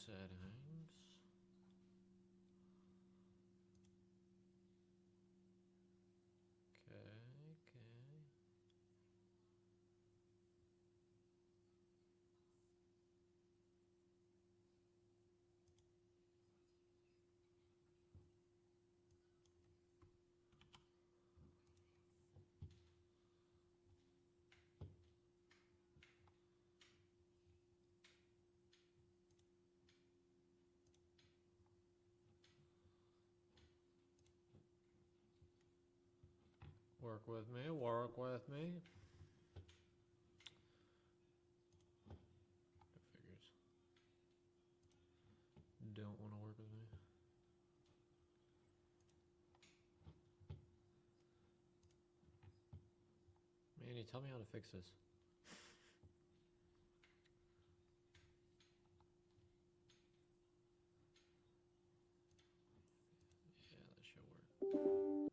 settings. Okay, okay. Work with me, work with me. It figures. Don't want to work with me. Manny, tell me how to fix this. Yeah, that should work.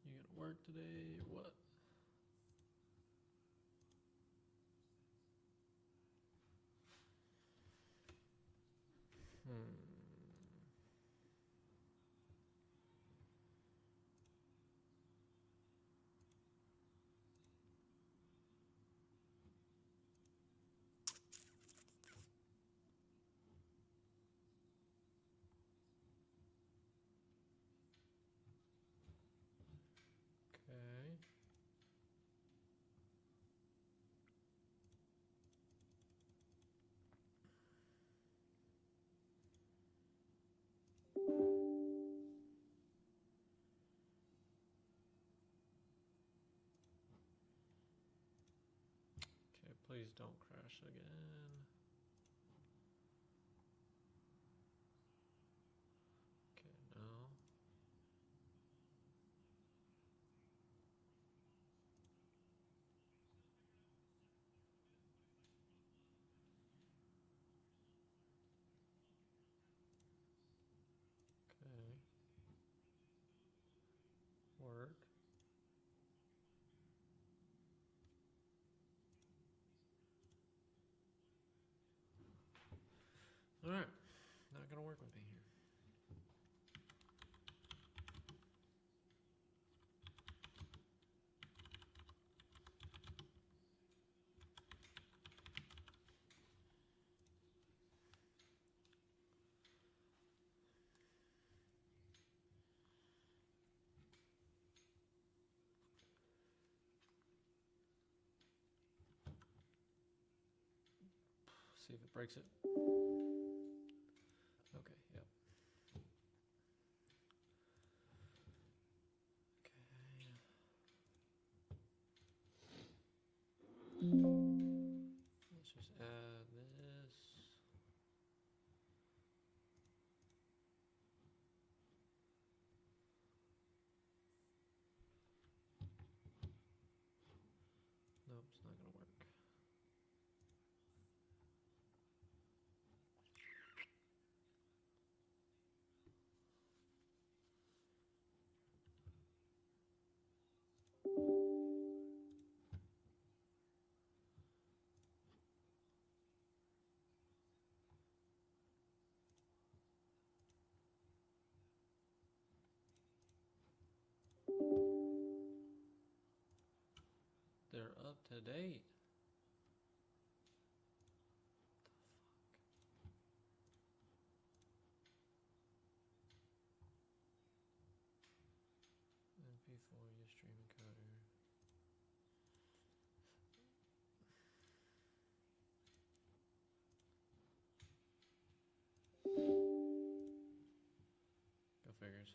You gonna work today or what? Okay. Okay, please don't crash again. Okay, no. Okay. Work. Alright. Not gonna work with me here. See if it breaks it. Okay, yep. Okay. Let's just add this. Nope, it's not gonna work. They're up to date. MP4, you stream encoder. Go figures.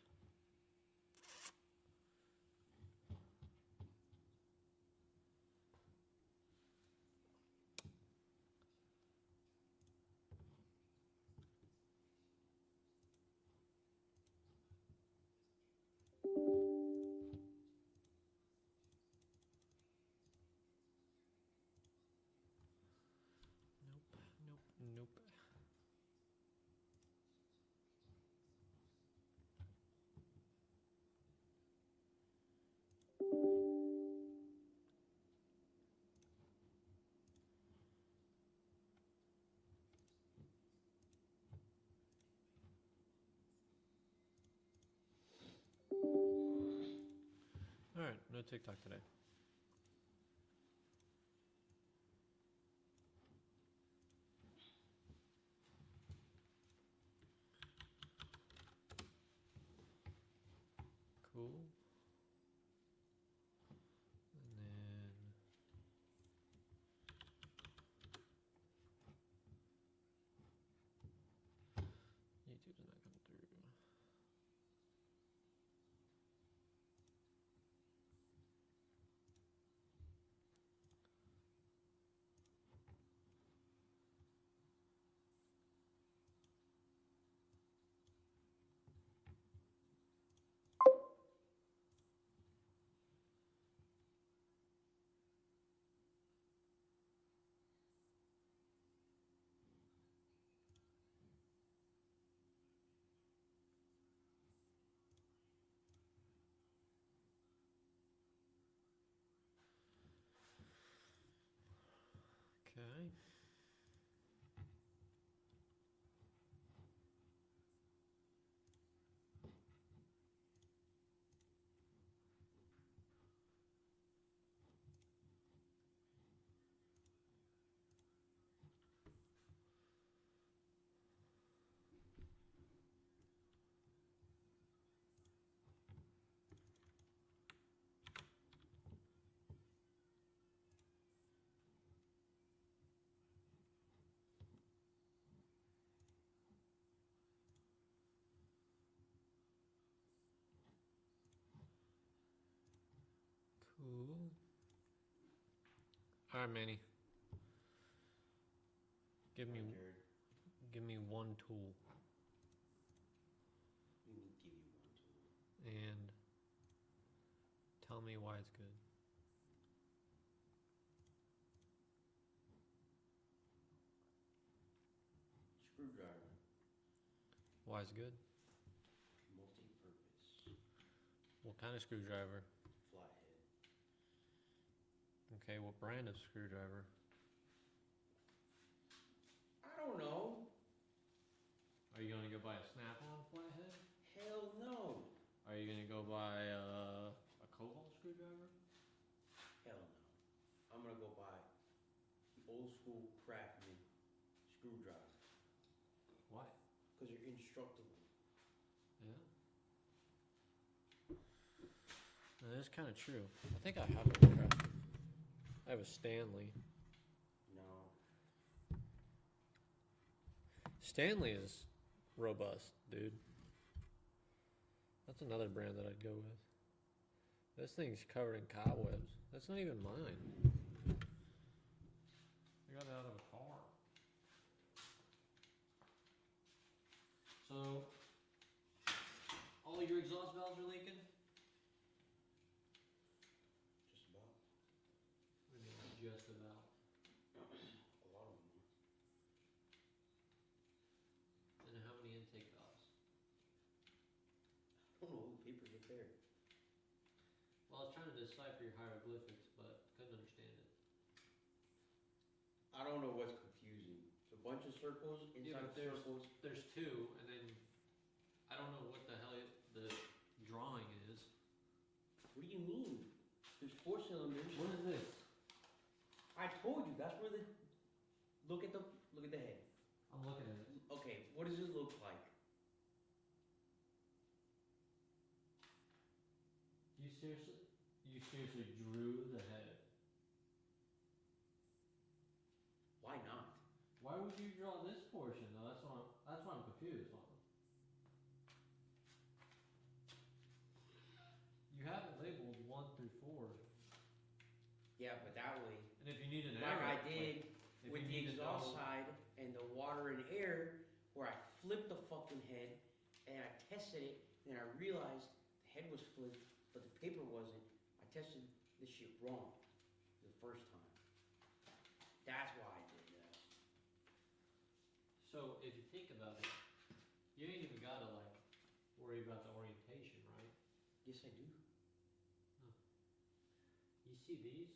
Nope, nope, nope. TikTok today. Cool. And then YouTube's not coming through. Okay. Cool. All right, Manny. Give me one tool. Let me give you one tool. And tell me why it's good. Screwdriver. Why it's good? Multi-purpose. What kind of screwdriver? Flathead. Okay, what brand of screwdriver? I don't know. Are you gonna go buy a snap-on flathead? Hell no. Are you gonna go buy a cobalt screwdriver? Hell no. I'm gonna go buy the old school Craftsman screwdriver. Why? Because they're indestructible. Yeah. That's kind of true. I think I have a Craftsman. I have a Stanley. No. Stanley is robust, dude. That's another brand that I'd go with. This thing's covered in cobwebs. That's not even mine. I got it out of a car. So, all your exhaust valves are leaking? Just about. I mean, just about. A lot of them. And how many intake valves? I don't know. The paper get there. Well, I was trying to decipher your hieroglyphics, but couldn't understand it. I don't know what's confusing. It's a bunch of circles inside of circles. There's two, and then I don't know what the hell the drawing is. What do you mean? There's 4 cylinders. What is this? I told you. That's where the look at the head. I'm looking at it. Okay, what does it look like? You seriously drew the head. Why not? Why would you draw this portion though? That's why I'm confused on. You have it labeled 1 through 4. Yeah, but that way, And if you need an like arrow, I did with the exhaust side and the water and air, where I flipped the fucking head and I tested it, and I realized the head was flipped, but the paper wasn't. I tested this shit wrong the first time. That's why I did that. So if you think about it, you ain't even gotta like worry about the orientation, right? Yes, I do. You see these?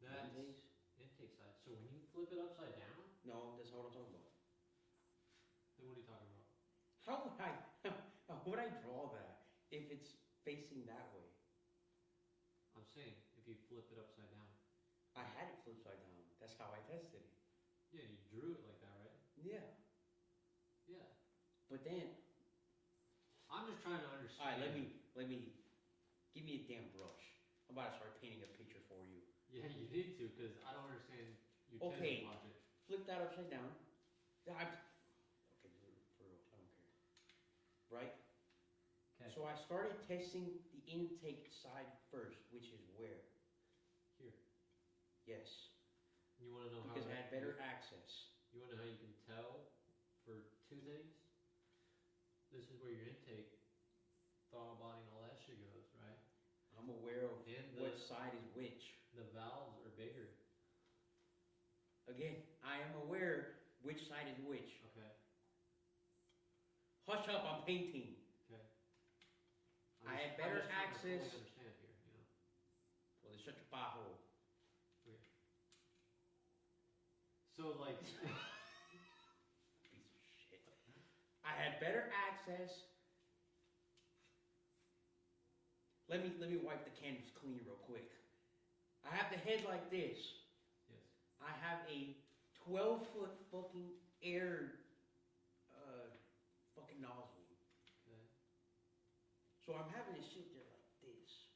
That's Intakes? intake side. So when you flip it upside down, No, that's not what I'm talking about. then what are you talking about? How would I draw that if it's facing that way? saying. If you flip it upside down. I had it flipped upside down. That's how I tested it. Yeah, you drew it like that, right? Yeah. Yeah. But then, I'm just trying to understand. alright, give me a damn brush. I'm about to start painting a picture for you. Yeah, you need to, because I don't understand your Okay. testing logic. Flip that upside down. Okay, for real, I don't care. Right? Okay. So I started testing the intake side first, which is where? Here. Yes. You want to know Because how I had better access. You want to know how you can tell for two things? This is where your intake, throttle body, and all that shit goes, right? I'm aware of And what side is which. The valves are bigger. Again, I am aware which side is which. Okay. Hush up, I'm painting. Okay. I had better I'm just trying to fully access. understand here, you know. Well, then shut your pothole. Okay. So like. Piece of shit. I had better access. Let me wipe the canvas clean real quick. I have the head like this. Yes. I have a 12-foot fucking air fucking nozzle. Okay. So I'm having to sit there like this.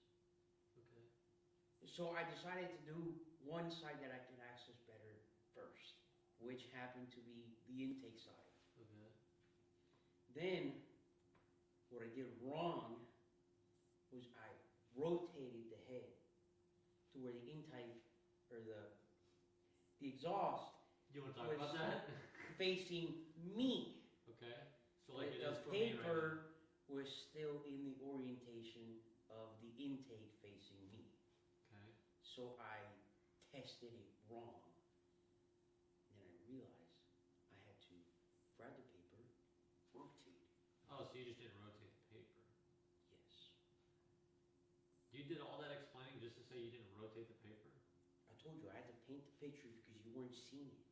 Okay. So I decided to do one side that I could access better first, which happened to be the intake side. Okay. Then, what I did wrong was I rotated the head to where the intake, or the exhaust, You want to talk about that? facing me. Okay. So like it The is for me right now. paper was still in the orientation of the intake facing me. Okay. So I tested it wrong. Then I realized I had to grab the paper, rotate it. Oh, so you just didn't rotate the paper. Yes. You did all that explaining just to say you didn't rotate the paper? I told you I had to paint the picture because you weren't seeing it.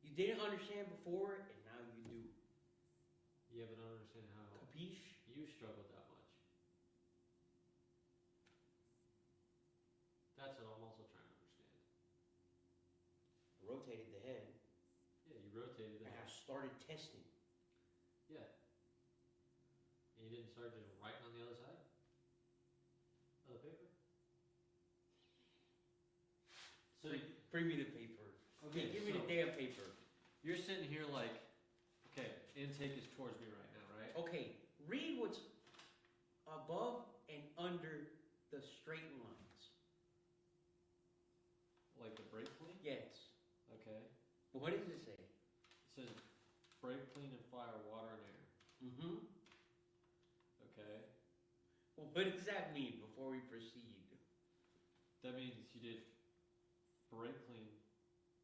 You didn't understand before, and now you do. Yeah, but I don't understand how Capiche? you struggled that much. That's what I'm also trying to understand. Rotated the head, Yeah, you rotated it. and I started testing. Yeah. And you didn't start just writing on the other side of the paper? So, Bring me the paper. okay, Give me so the damn paper. you're sitting here like, okay, intake is towards me right now, right? Okay, read what's above and under the straight lines. Like the brake clean? Yes. Okay. What does it say? It says brake clean and fire, water and air. Mm-hmm. Okay. Well, what does that mean before we proceed? That means you did brake clean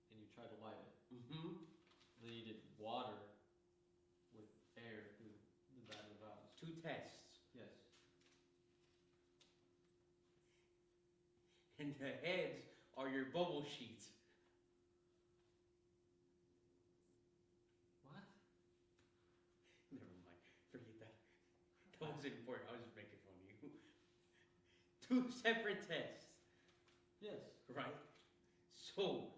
and you tried to light it. Mm-hmm. And then you did water with air through the back of the valves. 2 tests. Yes. And the heads are your bubble sheets. What? Never mind. Forget that. That wasn't important. I was just making fun of you. 2 separate tests, Yes. right? So,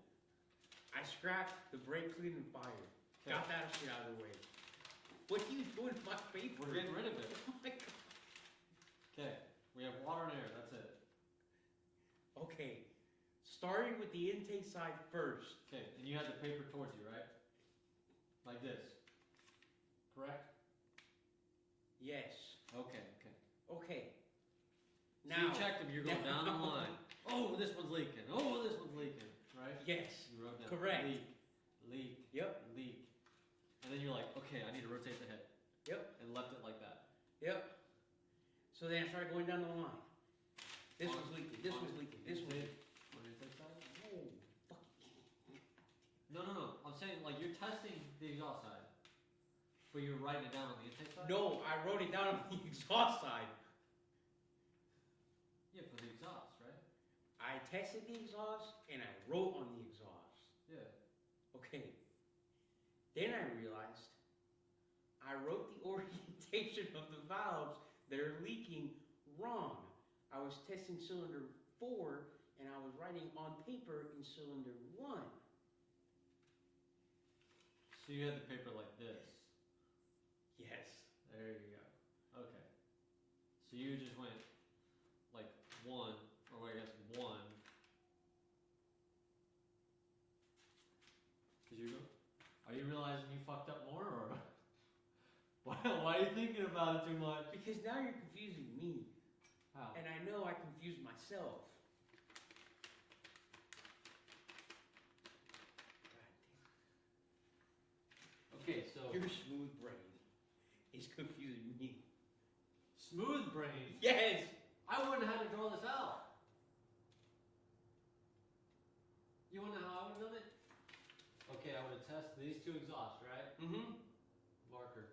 I scrapped the brake clean and fire. Okay. Got that shit out of the way. What are you doing to my paper? We're getting rid of it. Oh my God. Okay. We have water and air. That's it. Okay. Starting with the intake side first. Okay. And you had the paper towards you, right? Like this. Correct? Yes. Okay. Okay. Okay. So Now. you checked them. You're going down the line. Oh, this one's leaking. Oh, this one's leaking. Right? Yes. You wrote down. Correct. Leak. Yep. Leak. And then you're like, okay, I need to rotate the head. Yep. And left it like that. Yep. So then I started going down the line. This On- was leaking. This on was leaking. This was leaking. On your intake side? Oh, fuck. No. I'm saying like you're testing the exhaust side, but you're writing it down on the intake side. No, I wrote it down on the exhaust side. Yeah, for the exhaust, right? I tested the exhaust and I wrote on the exhaust. Yeah. Okay. Then I realized I wrote the orientation of the valves that are leaking wrong. I was testing cylinder 4 and I was writing on paper in cylinder 1. So you had the paper like this. Yes. There you go. Okay. So you just went like 1, or I guess 1. Did you go? Are you realizing you fucked up more, or why are you thinking about it too much? Because now you're confusing me. How? And I know I confused myself. Okay, so Your smooth brain is confusing me. smooth brain. Yes! I wouldn't have had to draw this out. You wanna know how I would have done it? Okay, I would have tested these two exhausts, right? Mm-hmm. Marker.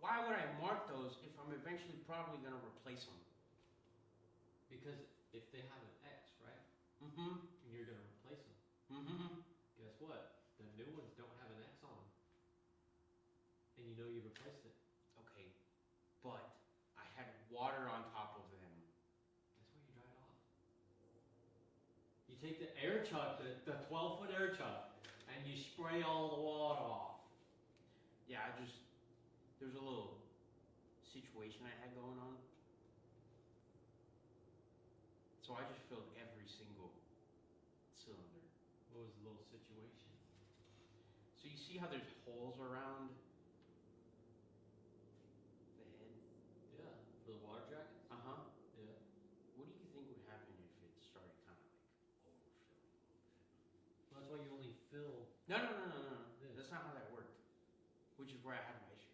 Why would I mark those if I'm eventually probably going to replace them? Because if they have an X, right? Mm-hmm. And you're gonna replace them. Mm-hmm. Guess what? The new ones don't have an X on them. And you know you replaced it. Okay, but I had water on top of them. That's why you dry it off. You take the air chuck, the 12-foot air chuck, and you spray all the water off. Yeah, there was a little situation I had going on. So I just filled every single cylinder. What was the little situation? So you see how there's holes around the head? Yeah, for the water jackets? Uh-huh. Yeah. What do you think would happen if it started kind of like overfilling a little bit? Well, that's why you only fill No. this. That's not how that worked. Which is where I had my issue.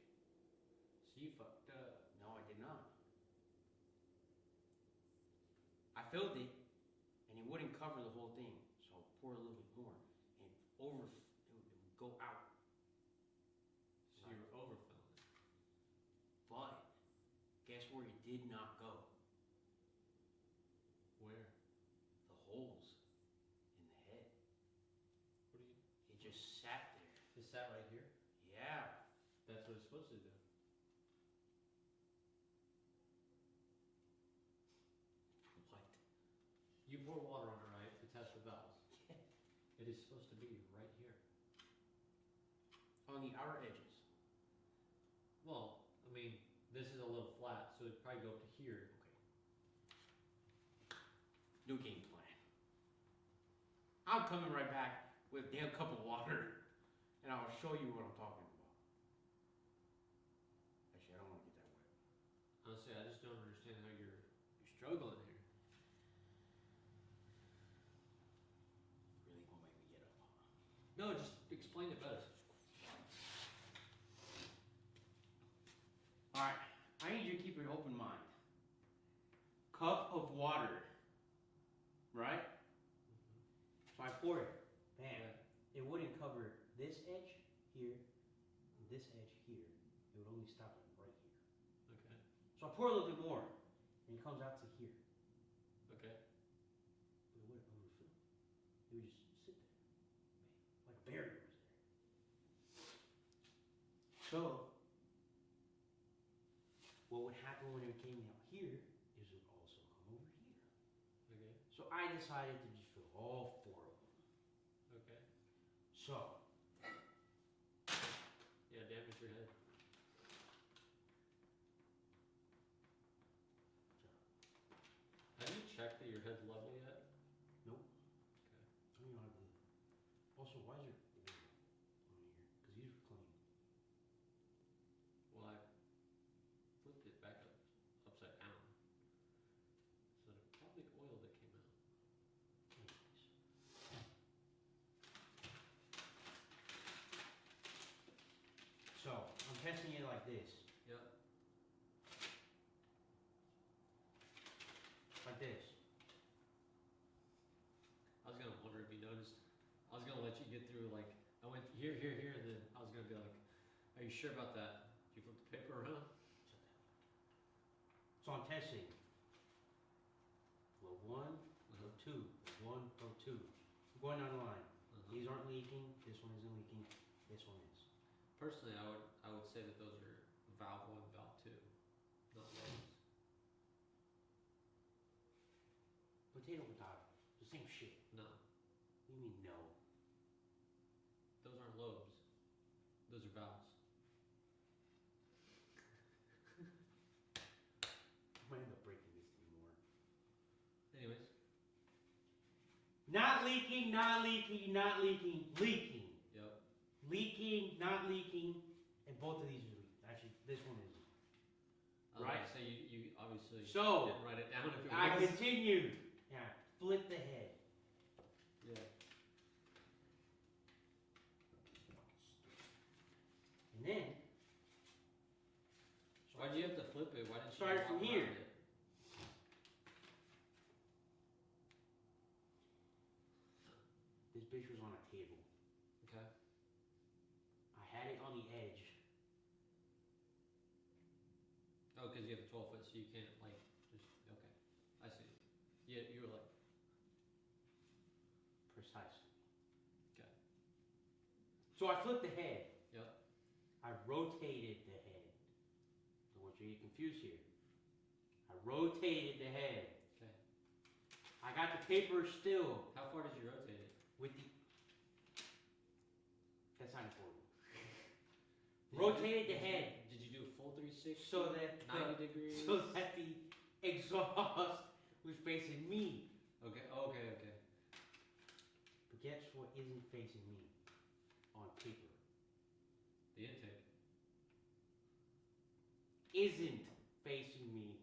So you fucked up. No, I did not. I filled it, and it wouldn't cover the whole thing. So I pour a little bit more, and it would go out. So you were overfilling it. But guess where it did not go? Where? The holes in the head. What do you? It just sat there. It sat right here? Yeah. That's what it's supposed to do. What? You pour water on it, right, to test the valves. It is supposed to be right here. On the outer edges. Well, I mean, this is a little flat, so it'd probably go up to here. Okay. New game plan. I'm coming right back with a damn cup of water, and I'll show you what I'm talking about. Actually, I don't want to get that wet. Honestly, I just don't understand how you're struggling here. Really gonna make me get up, huh? No, just explain it better. Alright, I need you to keep an open mind. Cup of water. Right? So I pour it. Bam. Yeah. It wouldn't cover this edge here, and this edge here. It would only stop it right here. Okay. So I pour a little bit more, and it comes out to here. Okay. But it wouldn't overfill. It would just sit there. Bam. Like a barrier was there. So, what would happen when it came out here is it would also come over here. Okay. So I decided to just fill all 4 of them. Okay. So, Yeah, damage your head. Have you checked that your head's level yet? nope. Okay. I don't even know how to do that. Also, why is there oil on here? Because these were clean. Well, I flipped it back upside down. So there's probably oil that came out. Anyways. So, I'm testing it like this. Yep. Like this. I was gonna wonder if you noticed. I was gonna let you get through, like, I went here, here, here, and then I was gonna be like, are you sure about that? Did you flip the paper around? So I'm testing. Flow 1, flow 2, flow 1, flow 2. I'm going down the line. These aren't leaking. This one isn't leaking. This one is. Personally, I would say that those are valve 1, valve 2, not loads. potato, the same shit. No, What do you mean no? those aren't lobes. Those are valves. I might end up breaking this thing more. Anyways, Not leaking, not leaking, not leaking, leaking. yep. Leaking, not leaking, and both of these are leaking. Actually, this one isn't. I was Right. about to say you obviously So, didn't write it down if it I was. continued. Yeah, flip the head. Yeah. And then, Why did you have to flip it? Why didn't you Start just from walk here. around it? this bitch was on a table. Okay. I had it on the edge. Oh, because you have a 12 foot, so you can't like just. Okay, I see. Yeah, you were like. Precisely. Okay. So I flipped the head. Yep. I rotated the head. Don't want you to get confused here. I rotated the head. Okay. I got the paper still How far did you rotate it? with the. That's not important. Did Rotated you, the head Did you do a full 360? so that 90 degrees? so that the exhaust was facing me. Okay. Okay. Okay. But guess what isn't facing me on paper? The intake. Isn't facing me.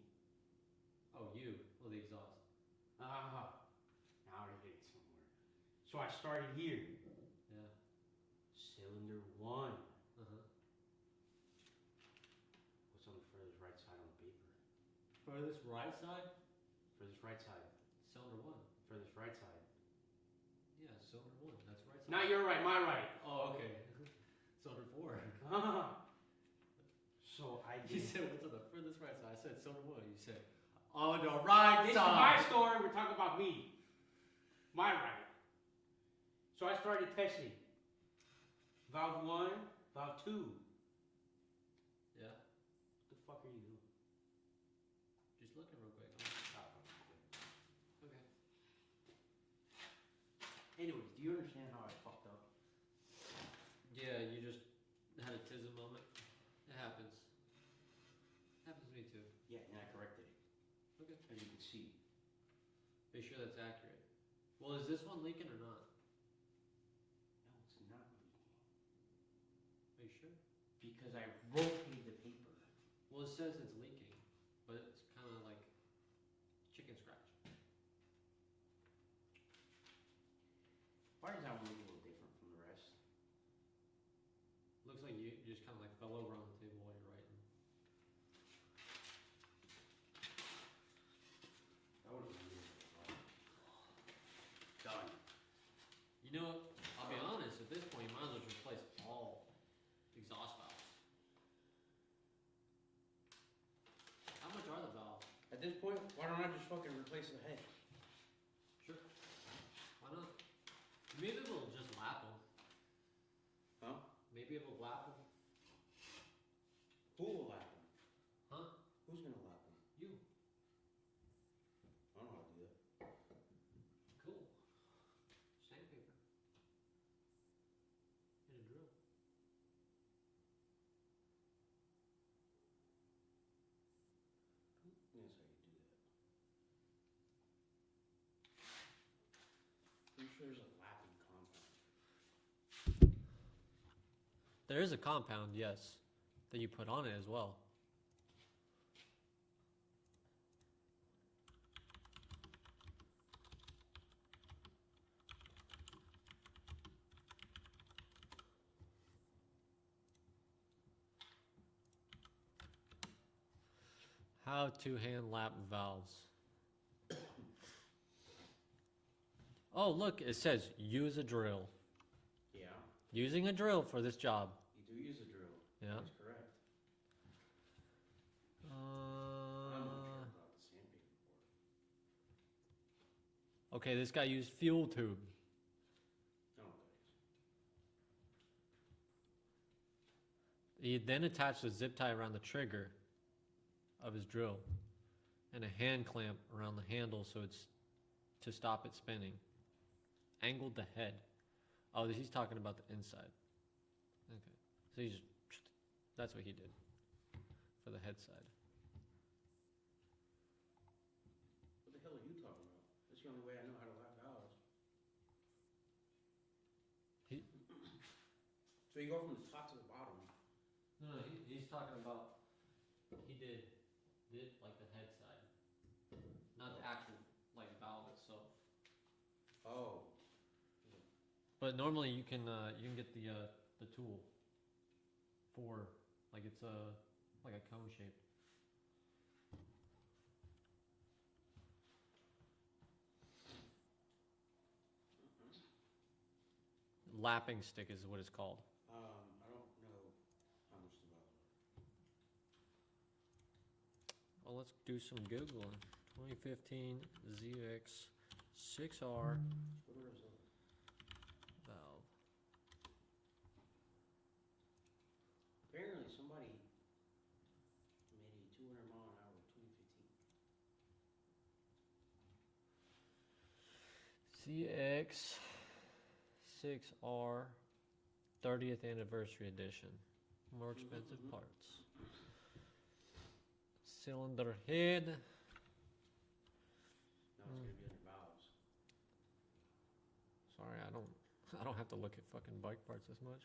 Oh, you. Well, the exhaust. Ah, now we're getting somewhere. So I started here. Yeah. Cylinder one. Uh huh. What's on the furthest right side on the paper? Furthest right side. Furthest right side. Cylinder one. Furthest right side. Yeah, cylinder one. That's right side. Not your right, my right. Oh, okay. Cylinder four. Ah. So I You did. said what's on the furthest right side? I said cylinder one. You said on the right This is my story. We're talking about me. My right. So I started testing. Valve one, valve two. Yeah. What the fuck are you doing? Just looking real quick. Okay. Anyways, do you understand how I fucked up? Yeah, you just had a tism moment. It happens. Happens to me too. Yeah, and I corrected it. Okay. As you can see. Are you sure that's accurate? Well, is this one leaking or not? No, it's not leaking. Are you sure? Because I rotated the paper. Well, it says it's leaking, but it's kind of like chicken scratch. Why does that one look a little different from the rest? Looks like you just kind of like fell over on the table while you're writing. That would have been weird. Done. You know, I'll be honest, at this point, you might as well just replace all exhaust valves. How much are the valves? At this point, why don't I just fucking replace the head? Sure. Why not? Maybe we'll just lap them. Huh? Maybe it'll lap them. Who will lap him? Huh? Who's gonna lap him? You. I don't know how to do that. Cool. Sandpaper. And a drill. Yes, I could do that. Pretty sure there's a lapping compound. There is a compound, yes, that you put on it as well. How to hand lap valves. Oh, look, it says use a drill. Yeah, Using a drill for this job. you do use a drill. Yeah. That's correct. I'm not sure about the sandpaper part. Okay, this guy used fuel tube. I don't know what that is. He then attached a zip tie around the trigger of his drill and a hand clamp around the handle so it's to stop it spinning. Angled the head. Oh, he's talking about the inside. Okay. So he's, that's what he did for the head side. What the hell are you talking about? That's the only way I know how to lap valves. So you go from the top to the bottom. No, he's talking about, he did like the head side. Not the actual, like, valve itself. Oh. But normally you can get the tool for, like, it's like a cone shape. Lapping stick is what it's called. I don't know how much the valves are. Well, let's do some Googling. 2015 ZX6R valve. Apparently somebody made a 200-mile-an-hour 2015. ZX6R 30th anniversary edition. More expensive parts. Cylinder head. Now it's gonna be under valves. Sorry, I don't have to look at fucking bike parts as much.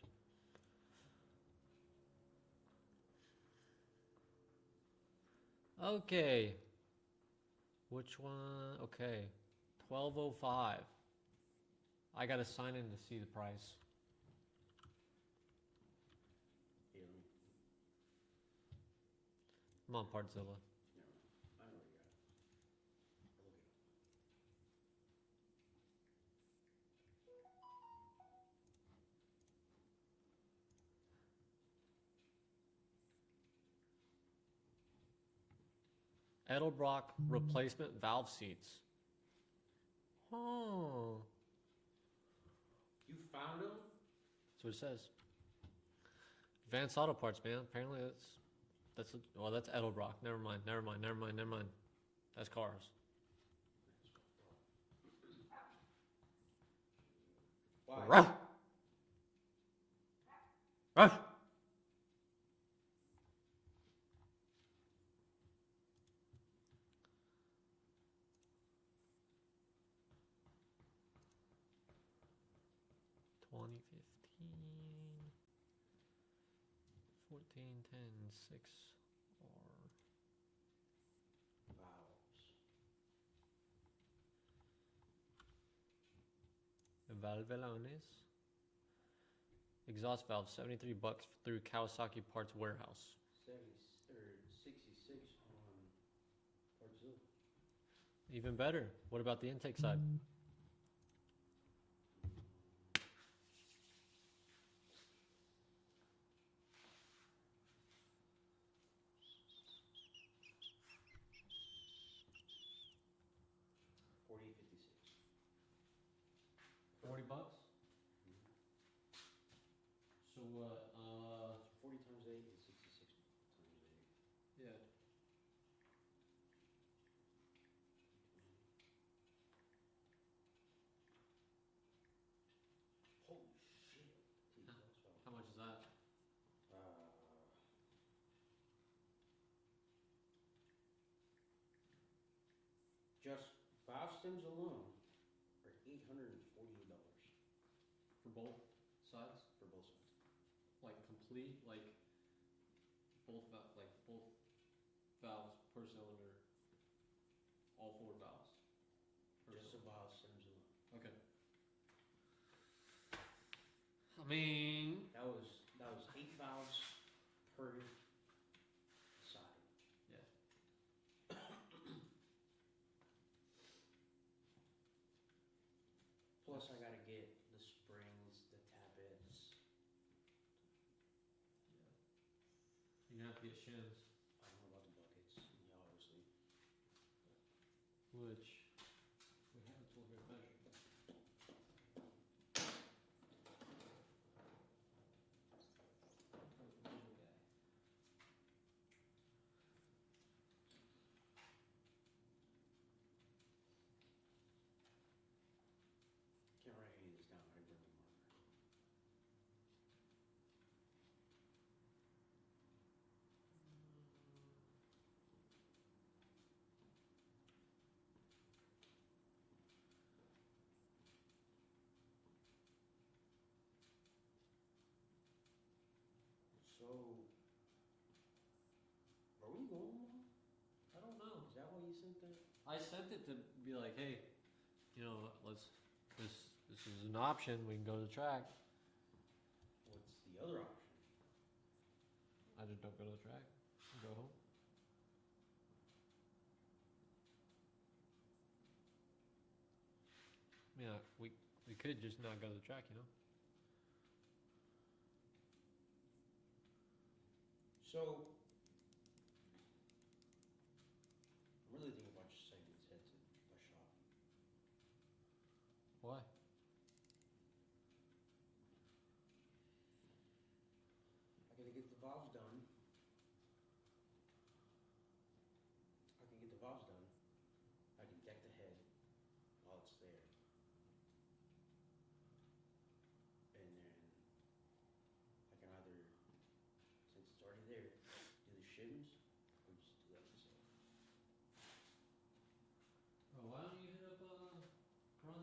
Okay. Which one? Okay. 1205. I gotta sign in to see the price. Here, let me. I'm on Partzilla. Never mind. I know where you got it. I'll look it up. Edelbrock replacement valve seats. Oh. You found them? That's what it says. Advanced Auto Parts, man. Apparently that's Edelbrock. Never mind. That's cars. Why? Ruff. Ruff. Valves. Valvelones. Exhaust valve, $73 through Kawasaki Parts Warehouse. 66 on Partzilla. Even better. What about the intake side? $40.56. $40. So what? 40 times 8 is 66 times 8. Yeah. Holy shit. How much is that? Just valve stems alone are $848 For both sides? for both sides. Like complete, like both valves per cylinder, all 4 valves. Just the valve stems alone. Okay. I mean, That was 8 valves per side. yeah. Plus I gotta get the springs, the tappets. You're gonna have to get shims, I don't know about the buckets, yeah, obviously. which we have a tool here to measure. I sent it to be like, hey, you know, this is an option. We can go to the track. What's the other option? I just don't go to the track. Go home. Yeah, we could just not go to the track, you know. So, I'm really thinking about just sending his head to my shop. Why? I gotta get the valves done. I can get the valves done. I can deck the head while it's there. And then I can either, since it's already there, do the shims or just do that myself. Bro, why don't you hit up Carranza? I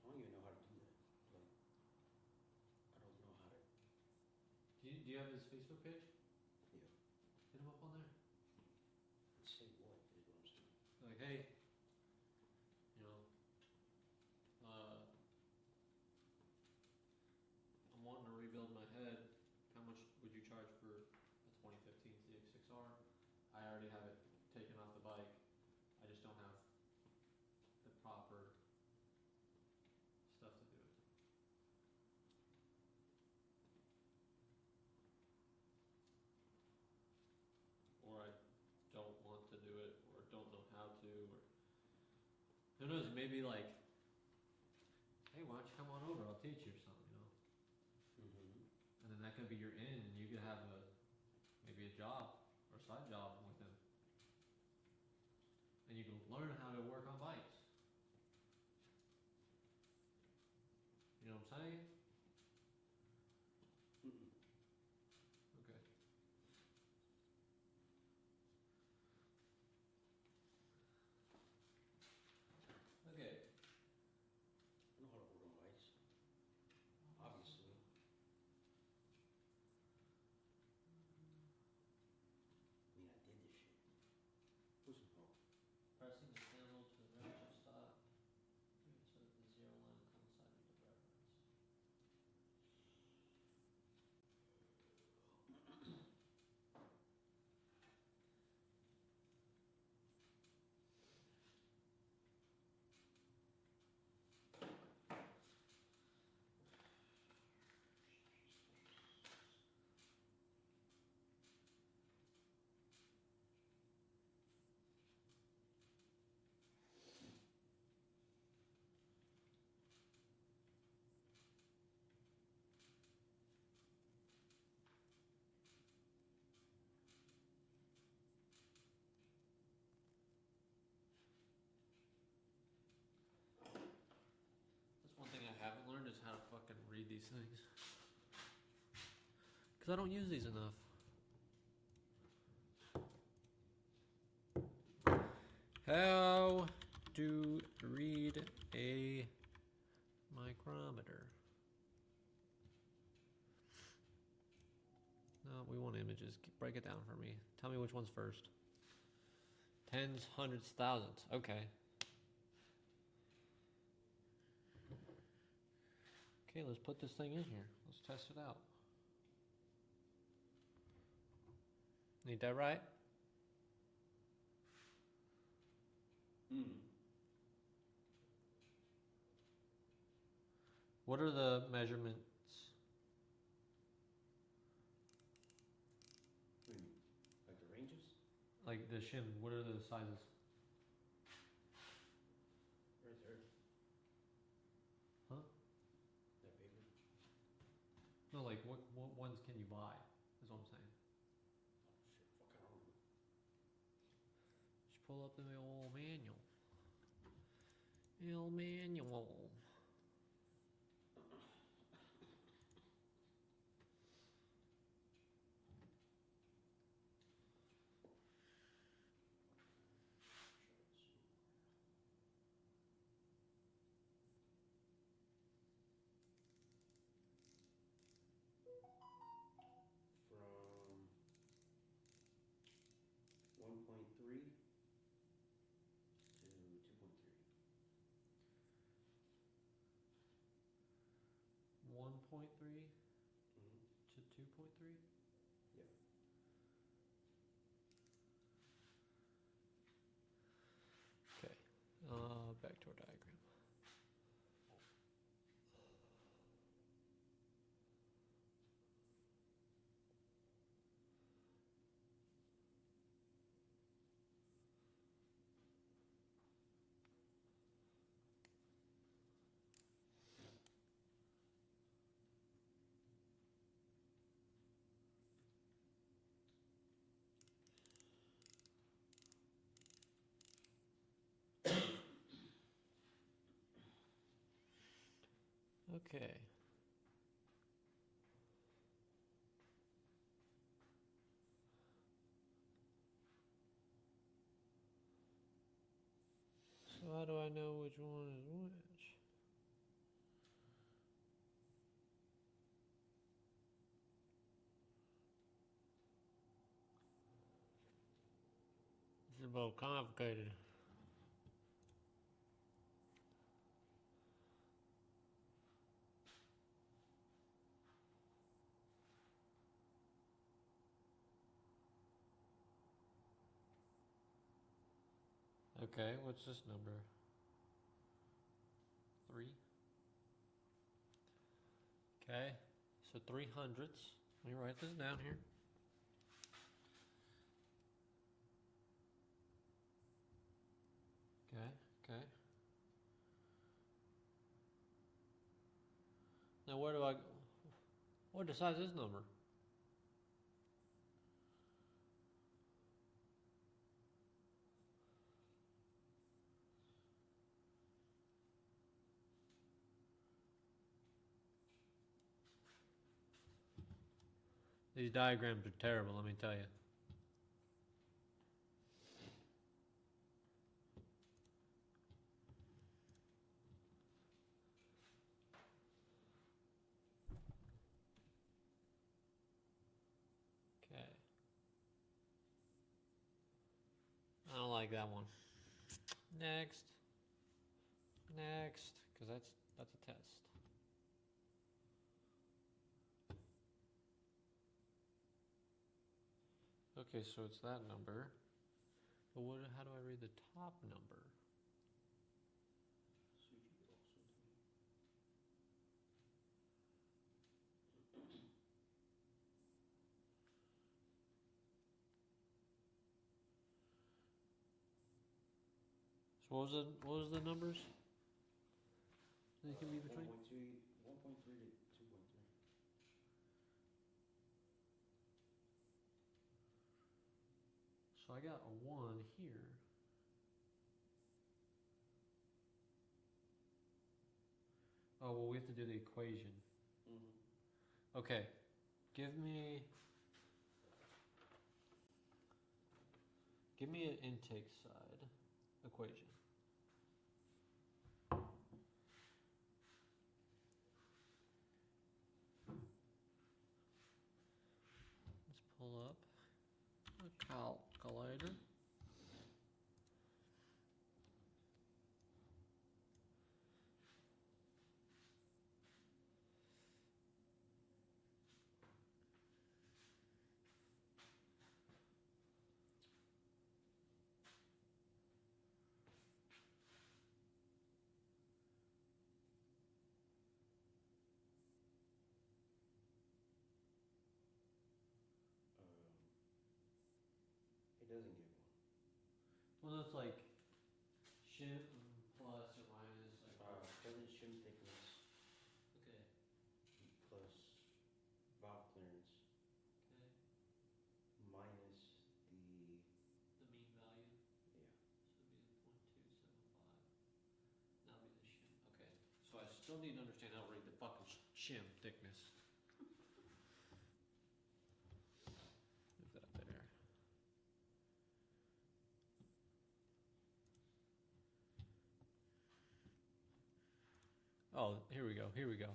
don't even know how to do that. Like, I don't know how to. Do you have his Facebook page? Yeah. Hit him up on there. Say what is what I'm saying. Like, hey, you know, I'm wanting to rebuild my head. How much would you charge for a 2015 CX-6R? I already have it taken off the bike. I just don't have the proper stuff to do it. Or I don't want to do it, or don't know how to, or who knows, maybe like, hey, why don't you come on over, I'll teach you or something, you know? Mm-hmm. And then that could be your in, and you could have maybe a job, or side job with him. And you can learn how to work on bikes. You know what I'm saying? Mm-mm. Okay. Okay. I know how to work on bikes. Obviously. I mean, I did this shit. Who's some help? Pressing the handle to the ratchet stop, so that the zero line coincides with the reference. That's one thing I haven't learned is how to fucking read these things. Because I don't use these enough. How to read a micrometer. No, we want images. Break it down for me. Tell me which one's first. Tens, hundreds, thousands. Okay. Okay, let's put this thing in here. Let's test it out. Ain't that right? Mm. What are the measurements? What do you mean? Like the ranges? Like the shim, what are the sizes? Right there. Huh? That bigger? No, like what ones can you buy? Is what I'm saying. Oh shit, fuck, I don't know. Just pull up the old manual. El manual. From 1.3 Mhm. to 2.3? Yep. Okay, back to our diagram. Okay. So how do I know which one is which? This is about complicated. Okay, what's this number? 3. Okay, so 300s. Let me write this down here. Okay, okay. Now where do I? What decides this number? These diagrams are terrible, let me tell you. Okay. I don't like that one. Next. Next, because that's a test. Okay, so it's that number. But how do I read the top number? So what was the numbers? They can be between? 1.3 to 2.3. So I got a 1 here. Oh, well, we have to do the equation. Mm-hmm. Okay, give me an intake side equation. Let's pull up a calculator. It doesn't give one. Well, that's like shim plus or minus. Present shim thickness Okay. plus valve clearance Okay. minus the The mean value. yeah. So it'd be 0.275. That'll be the shim. Okay. So I still need to understand how to read the fucking shim thickness. Move that there. Oh, here we go. Here we go.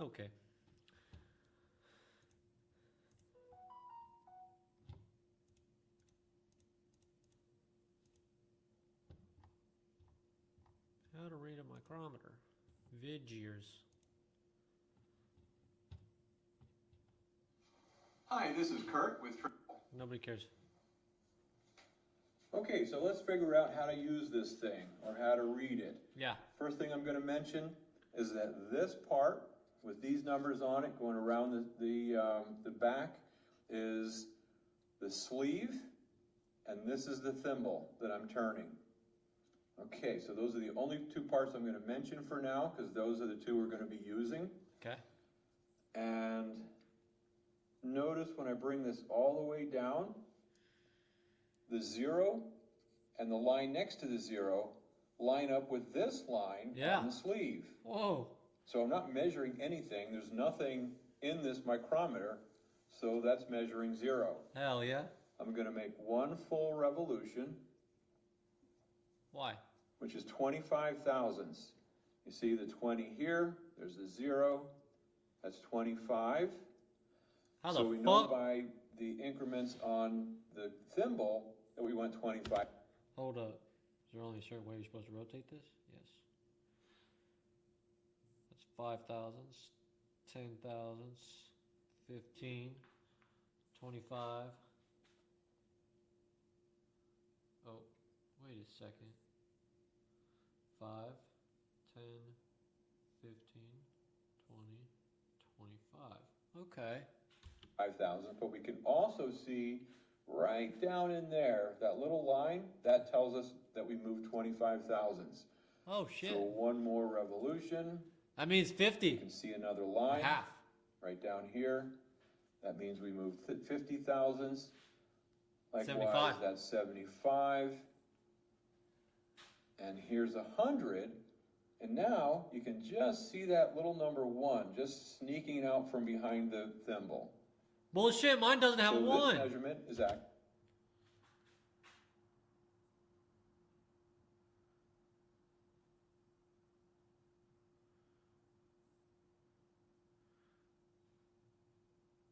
Okay. How to read a micrometer. Vid years. Hi, this is Kurt with. Nobody cares. Okay, so let's figure out how to use this thing or how to read it. Yeah. First thing I'm going to mention is that this part with these numbers on it going around the back is the sleeve, and this is the thimble that I'm turning. Okay, so those are the only two parts I'm going to mention for now because those are the two we're going to be using. Okay. And notice when I bring this all the way down, the 0 and the line next to the 0 line up with this line on the sleeve. Whoa. So I'm not measuring anything. There's nothing in this micrometer, so that's measuring 0. Hell yeah. I'm going to make one full revolution. Why? Which is 25 thousandths. You see the 20 here, there's the 0, that's 25. How so the we fuck? know by the increments on the thimble that we went 25. Hold up. Is there only a certain way you're supposed to rotate this? Yes. That's 5 thousandths, 10 thousandths, 15, 25. Oh, wait a second. 5, 10, 15, 20, 25. Okay. 5,000, but we can also see right down in there, that little line, that tells us that we moved 25 thousandths. Oh shit. So one more revolution. That means 50. You can see another line. Half. Right down here. That means we moved 50 thousandths. Likewise, 75. that's 75. And here's 100. And now you can just see that little number 1 just sneaking out from behind the thimble. Bullshit, mine doesn't have so a 1. This measurement is accurate.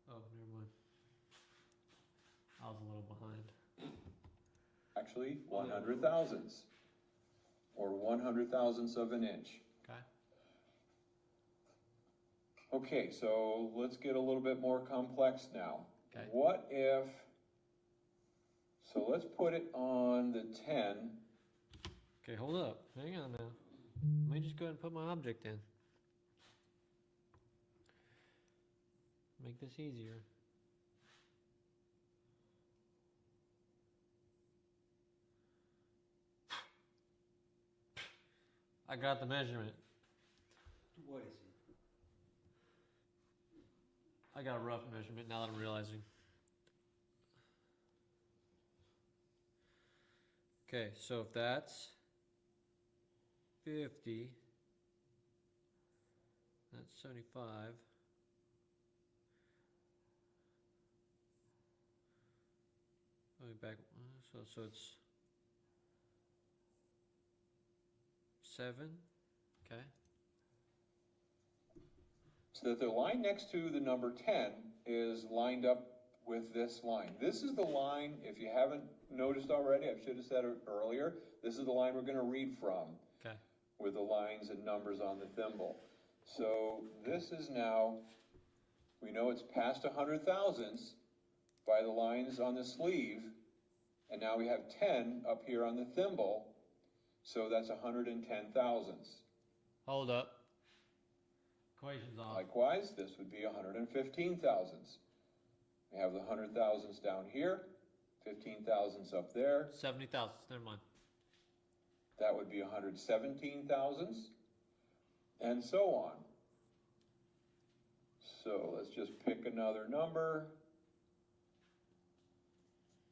Oh, never mind. I was a little behind. Actually 100 thousandths, or 100 thousandths of an inch. Okay. Okay, so let's get a little bit more complex now. Okay. What if, so let's put it on the 10. Okay, hold up. Hang on now. Let me just go ahead and put my object in. Make this easier. I got the measurement. What is it? I got a rough measurement now that I'm realizing. Okay, so if that's 50, that's 75. Going back, so it's 7. Okay. So that the line next to the number 10 is lined up with this line. This is the line, if you haven't noticed already, I should have said it earlier, this is the line we're going to read from. Okay. With the lines and numbers on the thimble. So this is now, we know it's past 100 thousandths by the lines on the sleeve, and now we have 10 up here on the thimble, so that's 110 thousandths. Hold up. Equation's off. Likewise, this would be 115 thousandths. We have the 100 thousandths down here, 15 thousandths up there. 70 thousandths, never mind. That would be 117 thousandths, and so on. So let's just pick another number.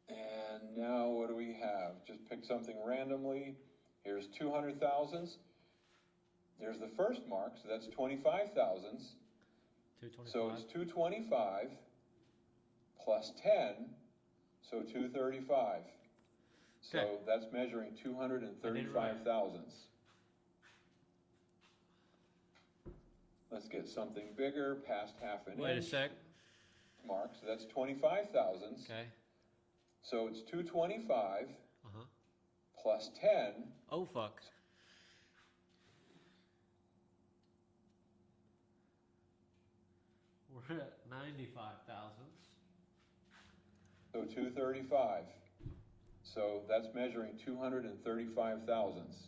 And now what do we have? Just pick something randomly. Here's 200 thousandths. There's the first mark, so that's 25 thousandths. 225. So it's 225 plus 10, so 235. So Okay. that's measuring 235 thousandths. let's get something bigger, past half an Wait a inch. sec. Mark, so that's 25 thousandths. Okay. So it's 225 Uh-huh. plus 10. Oh, fuck. We're at 95 thousandths. So 235. So that's measuring 235 thousandths.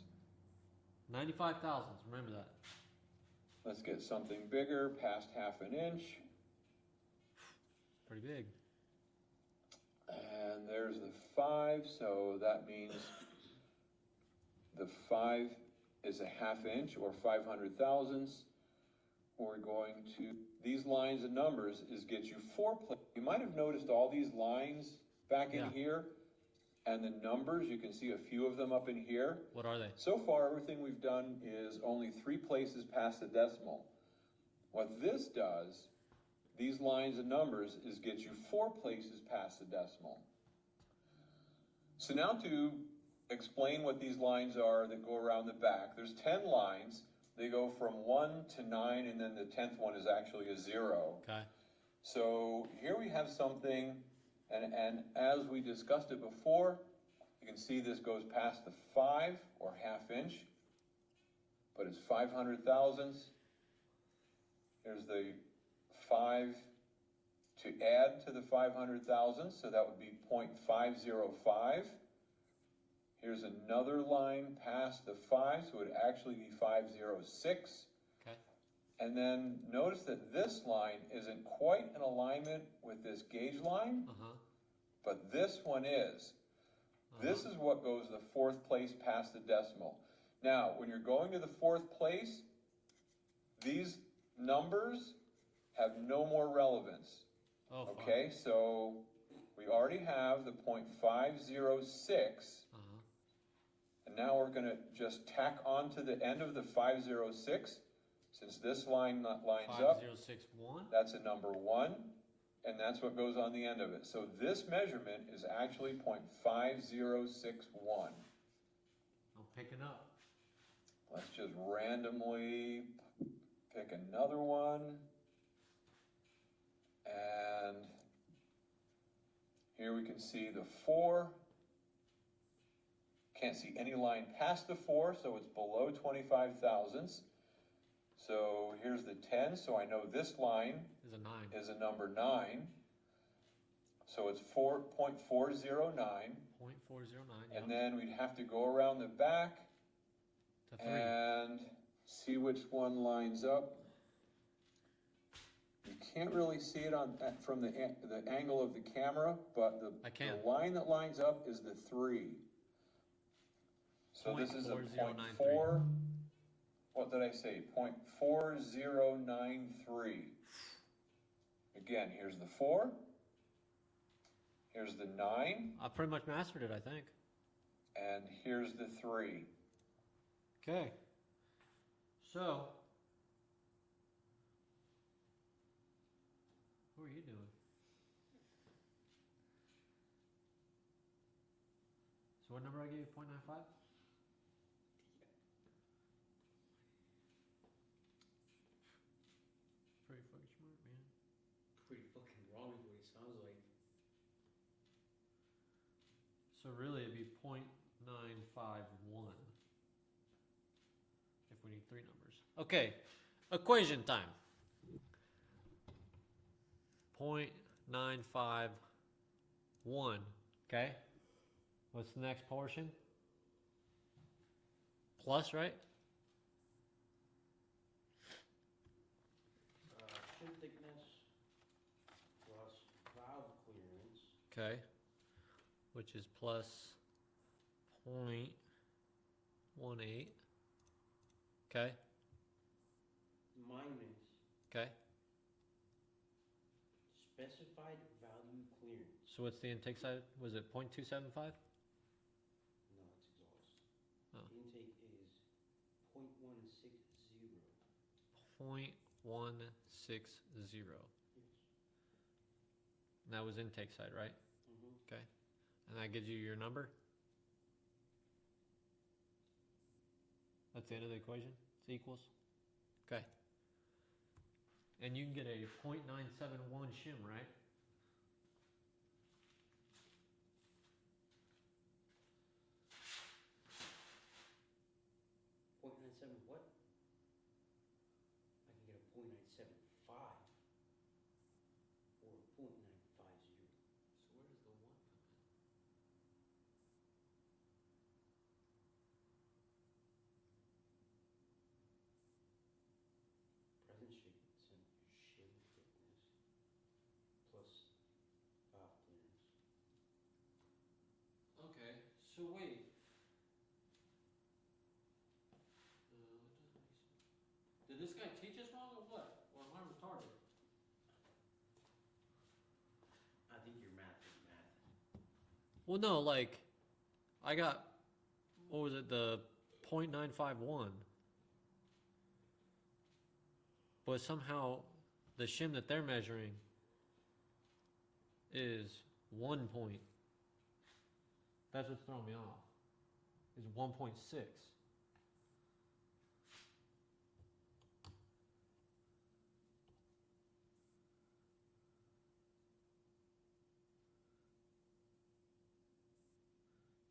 95 thousandths, remember that. Let's get something bigger, past half an inch. Pretty big. And there's the 5, so that means the 5 is a half inch or 500 thousandths. We're going to, these lines and numbers is get you 4 places. You might have noticed all these lines back in Yeah. here, and the numbers, you can see a few of them up in here. What are they? So far, everything we've done is only 3 places past the decimal. What this does, these lines and numbers, is get you 4 places past the decimal. So now to explain what these lines are that go around the back, there's 10 lines. They go from 1 to 9, and then the 10th one is actually a 0. Okay. So here we have something, and as we discussed it before, you can see this goes past the 5 or half inch, but it's 500 thousandths. Here's the 5 to add to the 500 thousandths, so that would be 0.505. Here's another line past the 5, so it would actually be 506. Okay. And then notice that this line isn't quite in alignment with this gauge line, Uh-huh. but this one is. This is what goes the 4th place past the decimal. Now, when you're going to the 4th place, these numbers have no more relevance. Oh, fuck. Okay, so we already have the 0.506. Uh-huh. And now we're going to just tack on to the end of the 506. Since this line lines up, 5061. that's a number 1, and that's what goes on the end of it. So this measurement is actually 0.5061. I'm picking up. Let's just randomly pick another one. And here we can see the 4. Can't see any line past the 4, so it's below 25 thousandths. So here's the 10, so I know this line Is a 9. is a number 9. So it's 4.409. 0.409. Yeah. And then we'd have to go around the back To 3. and see which one lines up. You can't really see it from the angle of the camera, but the line that lines up is the 3. So this is a 0.4. What did I say? 0.4093. Again, here's the 4. Here's the 9. I pretty much mastered it, I think. And here's the 3. Okay. So, what are you doing? So what number I gave you? 0.95? Pretty fucking smart, man. Pretty fucking wrong is what it sounds like. So really it'd be 0.951 if we need 3 numbers. Okay, equation time. 0.951, okay? What's the next portion? Plus, right? Shim thickness plus valve clearance. Okay, which is plus 0.18. Okay, Minus okay. specified value clearance. So what's the intake side? Was it 0.275? No, it's exhaust. Oh. Intake is 0.160. 0.160. Yes. And that was intake side, right? Mm-hmm. Okay. And that gives you your number? That's the end of the equation? It's equals? Okay. and you can get a .971 shim, right? .97 what? I can get a .975 or a .950. So where does the 1 come in? Present shape and shim thickness plus valve clearance. Okay, so wait. Did this guy teach us wrong or what? Or am I retarded? I think your math is math. Well, no, like, I got, what was it, the .951. But somehow the shim that they're measuring is 1 point. That's what's throwing me off. Is 1.6.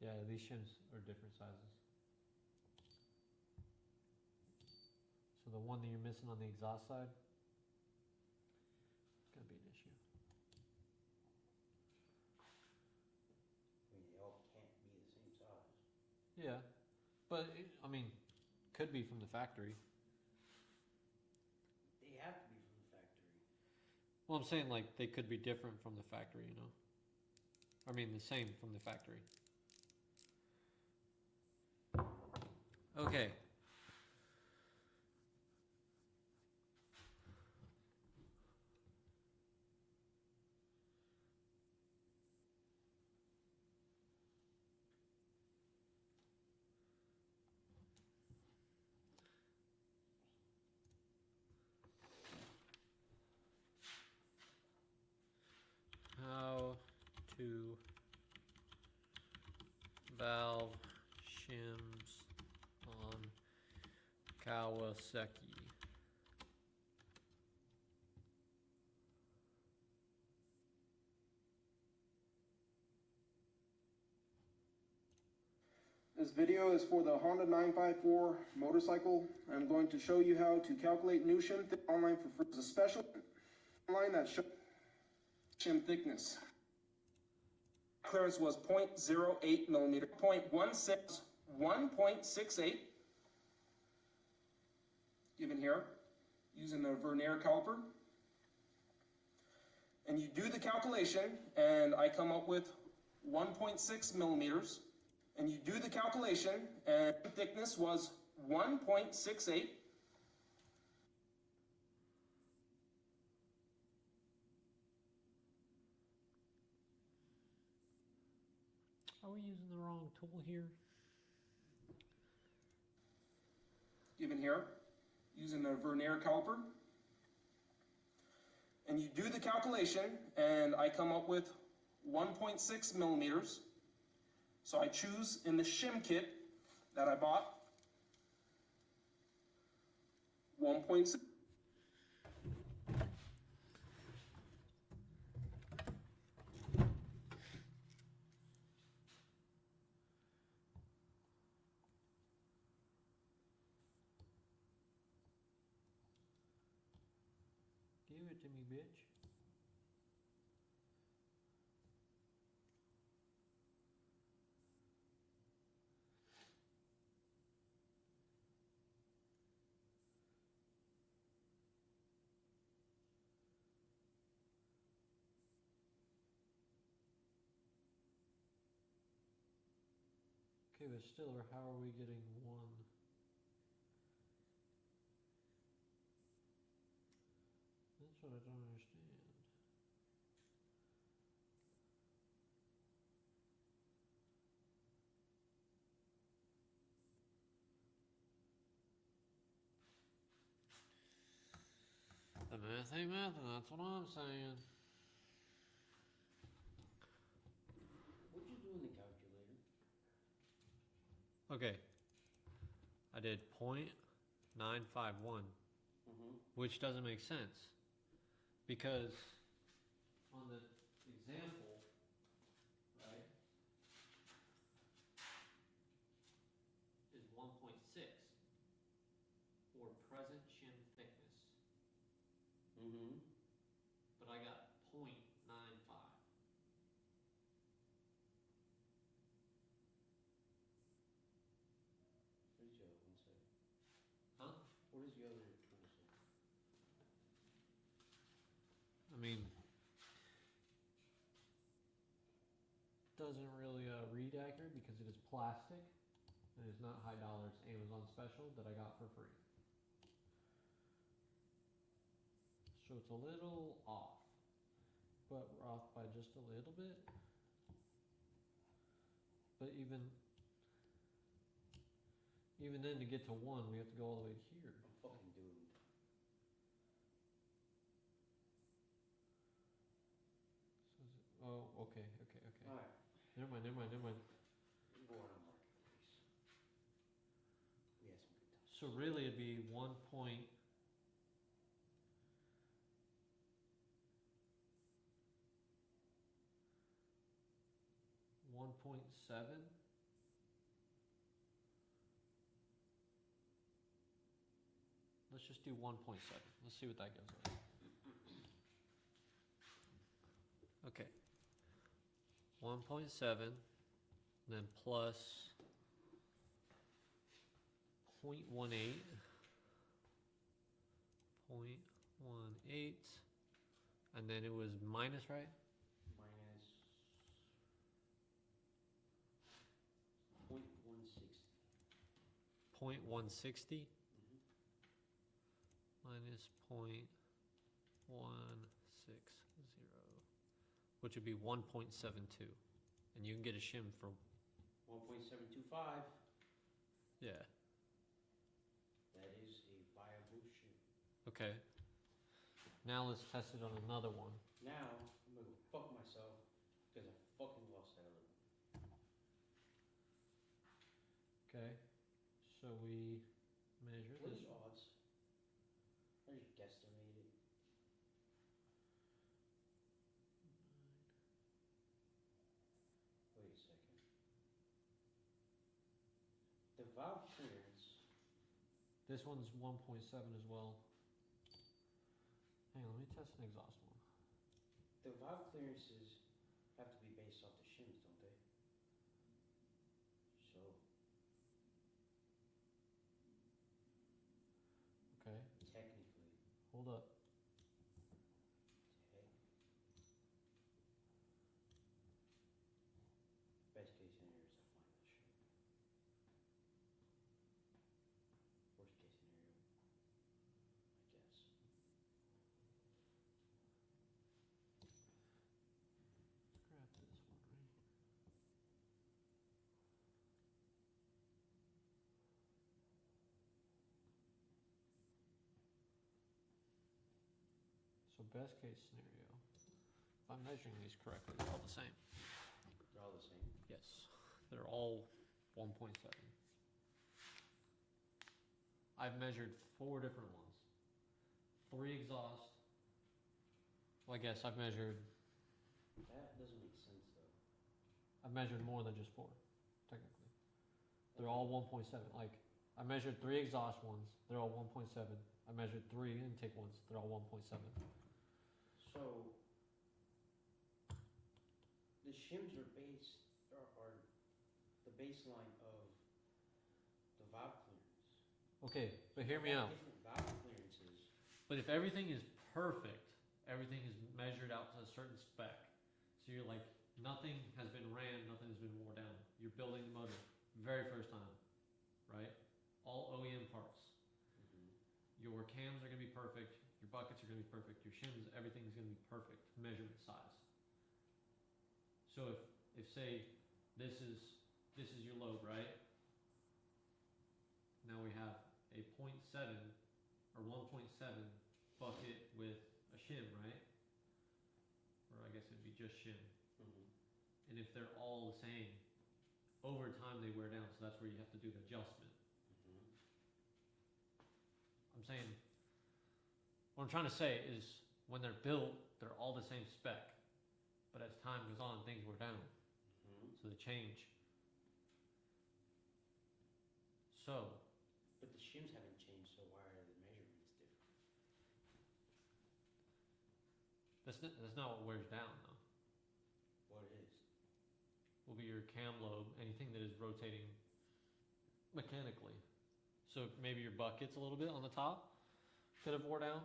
Yeah, these shims are different sizes. So the one that you're missing on the exhaust side, it's gonna be an issue. I mean, they all can't be the same size. Yeah, but I mean, could be from the factory. They have to be from the factory. Well, I'm saying like they could be different from the factory, you know. I mean, the same from the factory. Okay. How to valve shims on Kawasaki. This video is for the Honda 954 motorcycle. I'm going to show you how to calculate new shim online for free. There's a special online that shows shim thickness. Clearance was 0.08 millimeter, 0.16, 1.68, given here, using the vernier caliper. And you do the calculation, and I come up with 1.6 millimeters. And you do the calculation, and the thickness was 1.68. Are we using the wrong tool here? Given here, using the vernier caliper. And you do the calculation, and I come up with 1.6 millimeters. So I choose in the shim kit that I bought 1.6. Give it to me, bitch. Okay, but still, how are we getting 1? That's what I don't understand. The math ain't math, and that's what I'm saying. What'd you do in the calculator? Okay. I did .951, Mm-hmm. which doesn't make sense Because on the example, right, is 1.6 for present shim thickness, Mm-hmm. but I got 0.95. What does the other one say? Huh? What does the other tool say? I mean, doesn't really read accurate because it is plastic and it's not high dollar. It's Amazon special that I got for free. So it's a little off, but we're off by just a little bit. But even then, to get to 1, we have to go all the way here. I'm fucking doomed. So is it, oh, okay. Alright, Never mind. we're going on Marketplace. We had some good times. So really, it'd be 1 point. 1.7. Let's just do 1.7. Let's see what that gives us. Okay. 1.7, then plus 0.18, 0.18, and then it was minus, right? Minus 0.160. 0.160 Mm-hmm. minus 0.160, which would be 1.72. And you can get a shim for, 1.725. yeah, That is a viable ship. okay. Now let's test it on another one. Now, I'm gonna go fuck myself because I fucking lost that other one. Okay, so we measure What this. are the odds? I just guesstimated. Wait a second. The valve clearance. This one's 1.7 as well. Hang on, let me test an exhaust one. The valve clearances have to be based off the shims, don't they? So, Okay, technically, hold up. best case scenario is I find that shit. Worst case scenario, I guess. Let's grab this one right here. So best case scenario, if I'm measuring these correctly, they're all the same. They're all the same. Yes, they're all 1.7. I've measured 4 different ones. 3 exhaust. Well, I guess I've measured That doesn't make sense though. more than just 4, technically. They're all 1.7. Like, I measured 3 exhaust ones, they're all 1.7. I measured 3 intake ones, they're all 1.7. So, the shims are the baseline of the valve clearance. Okay, but hear me out. Different valve clearances. But if everything is perfect, everything is measured out to a certain spec. So you're like, nothing has been ran, nothing has been wore down. You're building the motor, very first time, right? All OEM parts. Mm-hmm. Your cams are gonna be perfect, your buckets are gonna be perfect, your shims, everything's gonna be perfect, measurement size. So if say, this is your load, right? Now we have a 0.7 or 1.7 bucket with a shim, right? Or I guess it'd be just shim. Mm-hmm. And if they're all the same, over time they wear down, so that's where you have to do the adjustment. Mm-hmm. I'm saying, what I'm trying to say is, when they're built, they're all the same spec. But as time goes on, things wear down. So they change. So, But the shims haven't changed, so why are the measurements different? that's not what wears down though. What is? Will be your cam lobe, anything that is rotating mechanically. So maybe your buckets a little bit on the top could have wore down.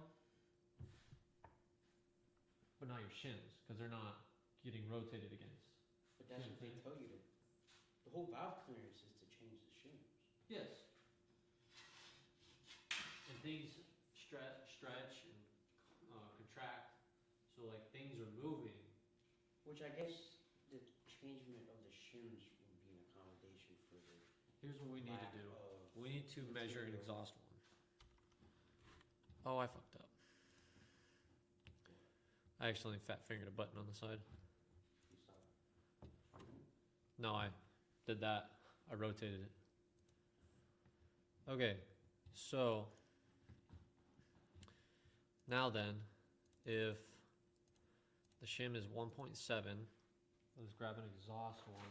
But not your shims, because they're not getting rotated against. But that's what they tell you to. The whole valve clearance is to change the shims. Yes. And things stretch and contract. So like things are moving. Which I guess the changement of the shims would be an accommodation for the Here's what we need to lack do. of We need to measure an material. exhaust one. Oh, I fucked up. I accidentally fat fingered a button on the side. You saw that? No, I did that. I rotated it. Okay, so now then, if the shim is 1.7, let's grab an exhaust one.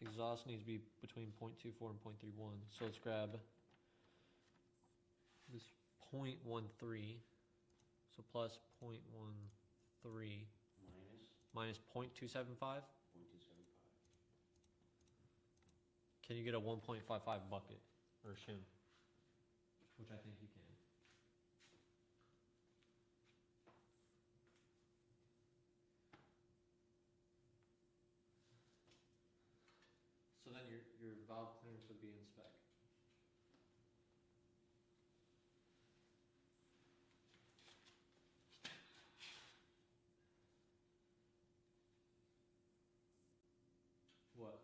Exhaust needs to be between 0.24 and 0.31. So let's grab this 0.13. So plus 0.13 minus 0.275. 0.275. Can you get a 1.55 bucket or shim? Which I think you can. So then your valve clearance would be in spec. What?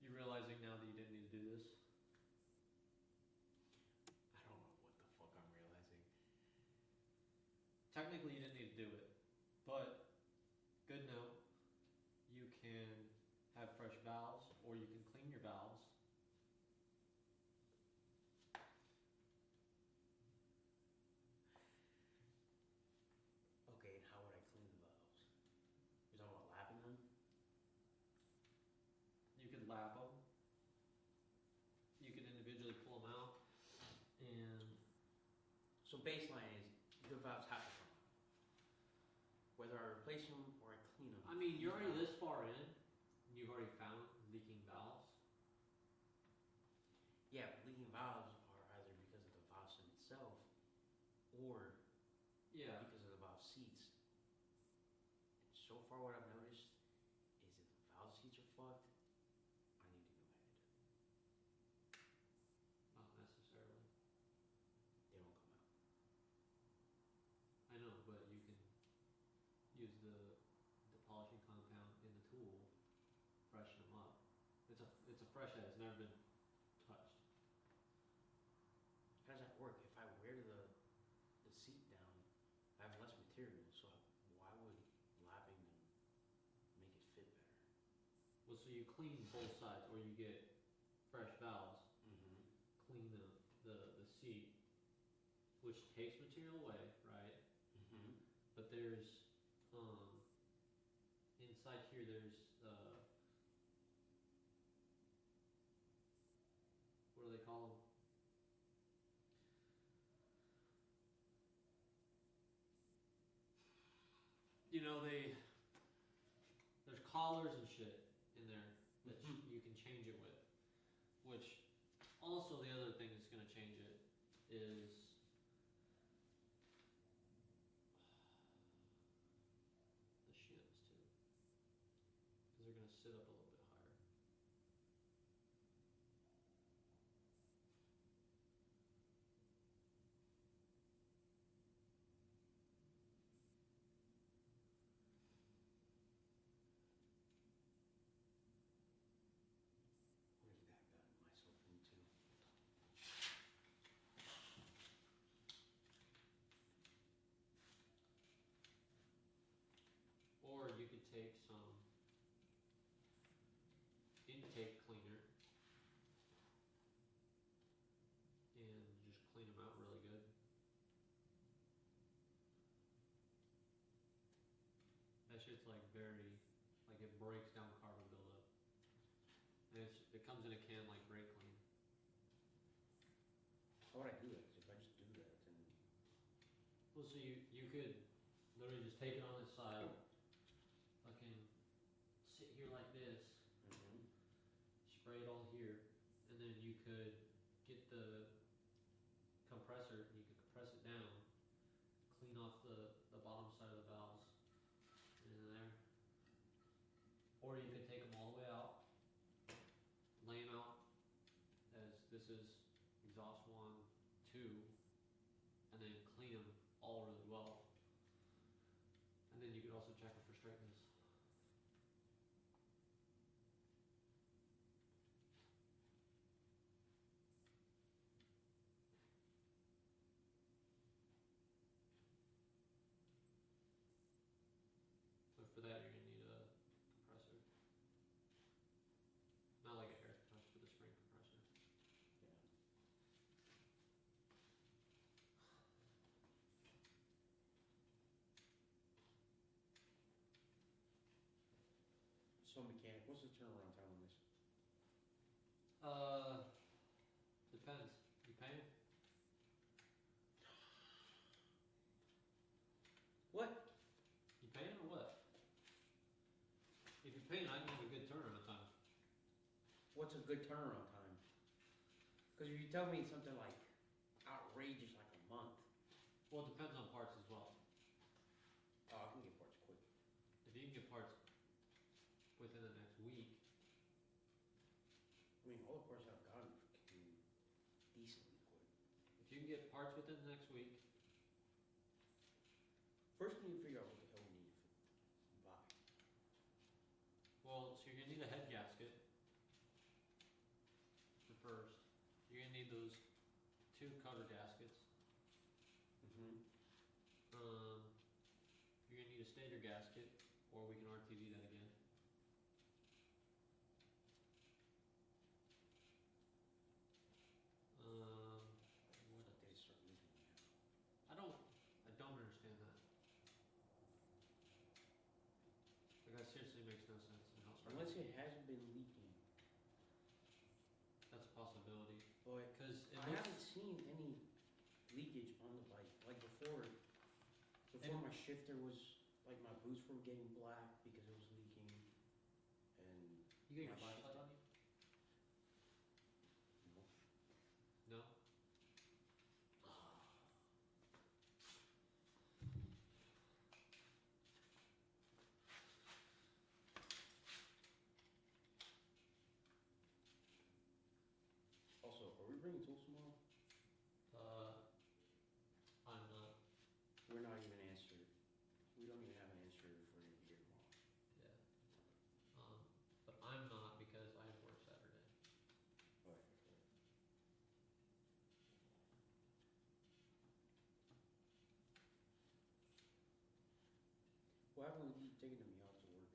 You realizing now that you didn't need to do this? I don't know what the fuck I'm realizing. Technically, you didn't need to do it, but good note, you can have fresh valves or you can clean your valves. Okay, and how would I clean the valves? You're talking about lapping them? You could lap them. You could individually pull them out, and So baseline is the valves have to come out. Whether I replace them or I clean them. I mean, you're already this far in, and you've already found leaking valves. Yeah, but leaking valves are either because of the valve stem itself or Yeah. because of the valve seats. And so far what I've noticed is if the valve seats are fucked, I need a new head. Not necessarily. They don't come out. I know, but you can use the polishing compound in the tool, freshen them up. It's a fresh head. It's never been touched. How does that work? If I wear the seat down, I have less material, so why would lapping them make it fit better? Well, so you clean both sides, or you get fresh valves, Mm-hmm. clean the seat, which takes material away, right? Mm-hmm. But there's inside here there's what do they call them? You know, there's collars and shit in there that you can change it with. Which also the other thing that's gonna change it is the shims too, because they're gonna sit up a little bit higher. Where's that gotten myself into? Or you could take some intake cleaner and just clean That shit's like very, like it breaks down carbon buildup. And it comes in a can like brake clean. How would I do that? 'Cause if I just do that, then Well, so you could literally just take it on its side, fucking sit here like this, spray it all here, and then you could get the compressor, and you could compress it down, clean off the bottom side of the valves in there. Or you could take them all the way out, lay them out as this is exhaust 1, 2, and then clean them all really well. And then you could also check them for straightness. But for that, you're gonna need a compressor. Not like an air compressor, but a spring compressor. so mechanic. What's the turnaround time on this? Depends. You paying? What? You paying or what? If you're paying, I can have a good turnaround time. What's a good turnaround time? Because if you tell me something like outrageous, like a month, Well, it depends on parts as well. oh, I can get parts quick. If you can get parts within the next week, I mean, all the parts I've gotten came decently quick. if you can get parts within the next week, First, we need to figure out what the hell we need to buy. well, so you're gonna need a head gasket for first. You're gonna need those 2 cover gaskets. You're gonna need a stator gasket, or we can RTD that again. What if they start leaking now? I don't understand that. Like that seriously makes no sense in how it's Unless it hasn't been leaking. That's a possibility. But Cause it I looks, haven't seen any leakage on the bike. Like before my shifter was, like my boots were getting black because it was leaking. And you got your my flashlight on you? No? Also, are we bringing tools tomorrow? I'm not. We're not even answered. We don't even have an answer for you here tomorrow. Yeah. But I'm not because I have work Saturday. Right. What happened with you taking the Miata to work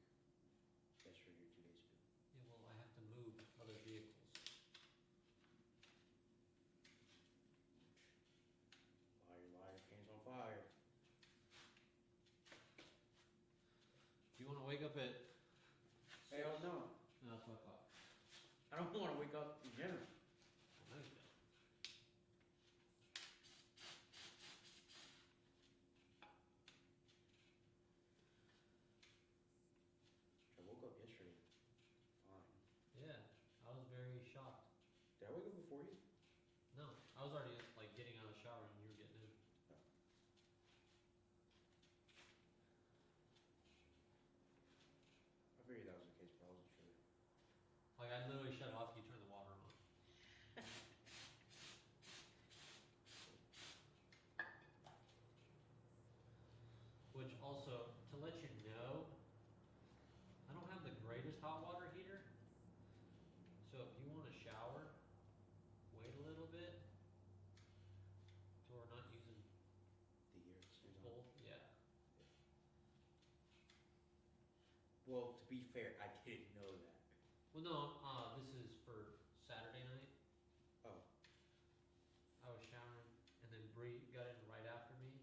yesterday or 2 days ago? Yeah, well, I have to move other vehicles. Liar, liar, pants on fire. Do you wanna wake up at? Hell no. No, that's what I thought. I don't want to wake up in general. Well, no, you don't. I woke up yesterday. Fine. Yeah, I was very shocked. Did I wake up before you? No, I was already like getting out of the shower and you were getting in. I figured that was the case, but I wasn't sure. Like I literally shut it off, you turn the water on. Which also, to let you know, I don't have the greatest hot water heater. So if you want to shower, wait a little bit. So we're not using The year stays on. full, yeah. Well, to be fair, I didn't know that. Well, no, this is for Saturday night. Oh. I was showering, and then Bree got in right after me.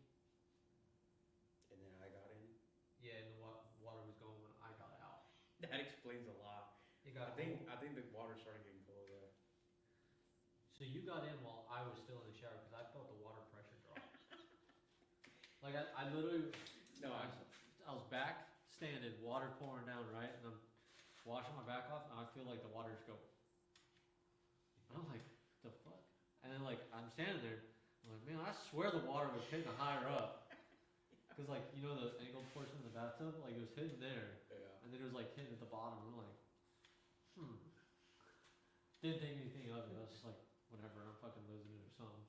And then I got in. Yeah, and the water explains a lot. You I got think the water started getting cold there. So you got in while I was still in the shower because I felt the water pressure drop. Like I literally, No, I was back standing, water pouring down, right, and I'm washing my back off, and I feel like the water just go. And I'm like, the fuck? And then like I'm standing there, I'm like, man, I swear the water was hitting higher up, because like you know the angled portion of the bathtub, like it was hitting there, yeah. and then it was like hitting at the bottom. And I'm like, didn't think anything of it. I was just like, whatever, I'm fucking losing it or something.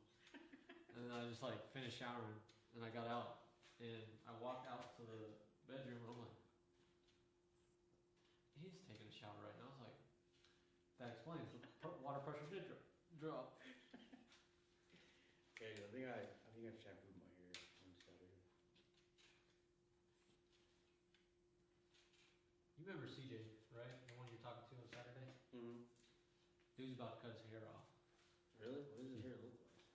And then I just like finished showering, and I got out, and I walked out to the bedroom, and I'm like, he's taking a shower right now. I was like, that explains the water pressure did drop. Okay, I think I shampooed my hair. I'm just out of here. You remember CJ, right? The one you're talking to on Saturday? Mm-hmm. Dude's about to cut his hair off. Really? What does his hair look like?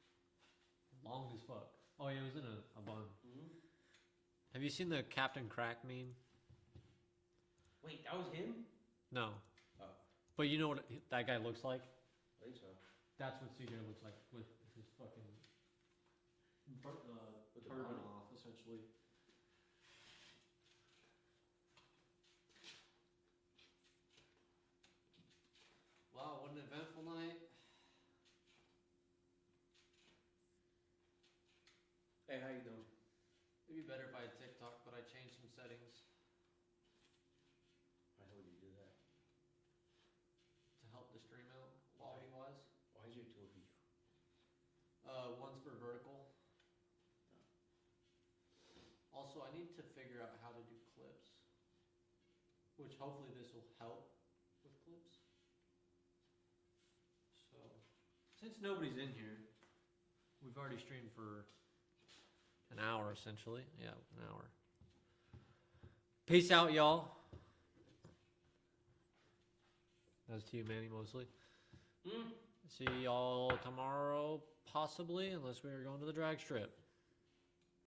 Long as fuck. Oh yeah, it was in a bun. Mm-hmm. Have you seen the Captain Crack meme? Wait, that was him? No. Oh. But you know what that guy looks like? I think so. That's what CJ looks like with his fucking With the turban bun? off, essentially. Wow, what an eventful night. Hey, how you doing? It'd be better if I had TikTok, but I changed some settings Why would you do that? to help the stream out quality-wise. Why is your tool video? One's for vertical. Also, I need to figure out how to do clips, which hopefully this will help with clips. So, since nobody's in here, we've already streamed for an hour essentially. Yeah, an hour. Peace out, y'all. That's to you, Manny, mostly. See y'all tomorrow, possibly, unless we are going to the drag strip.